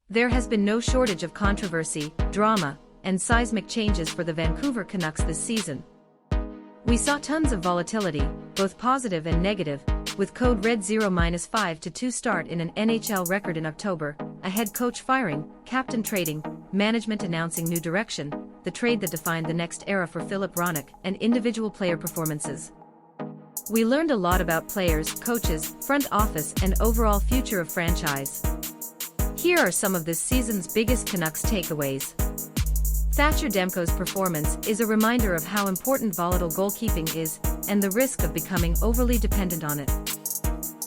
There has been no shortage of controversy, drama, and seismic changes for the Vancouver Canucks this season. We saw tons of volatility, both positive and negative, with code red 0-5-2 start in an NHL record in October, a head coach firing, captain trading, management announcing new direction, the trade that defined the next era for Filip Hronek, and individual player performances. We learned a lot about players, coaches, front office, and overall future of franchise. Here are some of this season's biggest Canucks takeaways. Thatcher Demko's performance is a reminder of how important volatile goalkeeping is, and the risk of becoming overly dependent on it.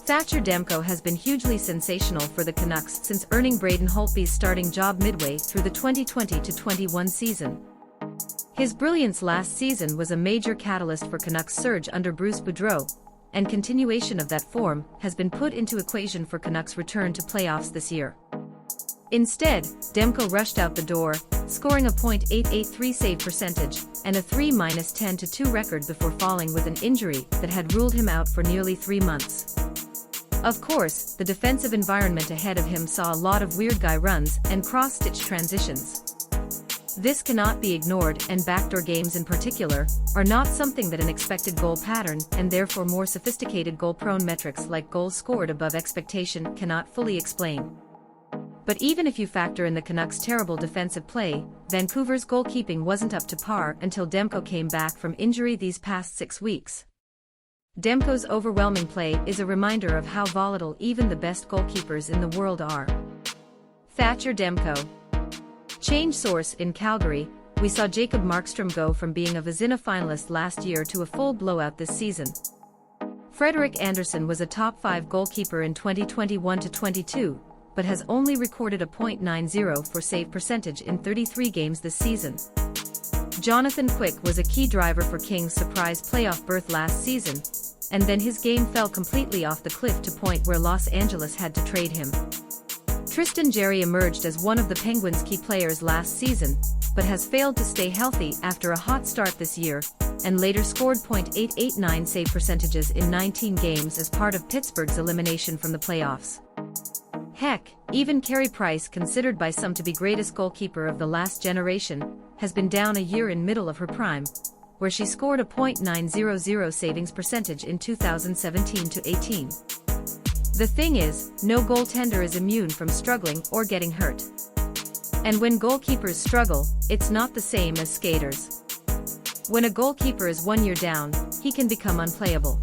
Thatcher Demko has been hugely sensational for the Canucks since earning Braden Holtby's starting job midway through the 2020-21 season. His brilliance last season was a major catalyst for Canucks' surge under Bruce Boudreau, and continuation of that form has been put into equation for Canucks' return to playoffs this year. Instead, Demko rushed out the door, scoring a .883 save percentage and a 3-10-2 record before falling with an injury that had ruled him out for nearly 3 months. Of course, the defensive environment ahead of him saw a lot of weird guy runs and cross-stitch transitions. This cannot be ignored, and backdoor games in particular are not something that an expected goal pattern and therefore more sophisticated goal-prone metrics like goals scored above expectation cannot fully explain. But even if you factor in the Canucks' terrible defensive play, Vancouver's goalkeeping wasn't up to par until Demko came back from injury these past 6 weeks. Demko's overwhelming play is a reminder of how volatile even the best goalkeepers in the world are. Thatcher Demko. Change source: in Calgary, we saw Jacob Markstrom go from being a Vezina finalist last year to a full blowout this season. Frederik Andersen was a top 5 goalkeeper in 2021-22, but has only recorded a .90 for save percentage in 33 games this season. Jonathan Quick was a key driver for Kings' surprise playoff berth last season, and then his game fell completely off the cliff to point where Los Angeles had to trade him. Tristan Jarry emerged as one of the Penguins' key players last season, but has failed to stay healthy after a hot start this year, and later scored .889 save percentages in 19 games as part of Pittsburgh's elimination from the playoffs. Heck, even Carey Price, considered by some to be greatest goalkeeper of the last generation, has been down a year in middle of her prime, where she scored a .900 savings percentage in 2017-18. The thing is, no goaltender is immune from struggling or getting hurt. And when goalkeepers struggle, it's not the same as skaters. When a goalkeeper is 1 year down, he can become unplayable.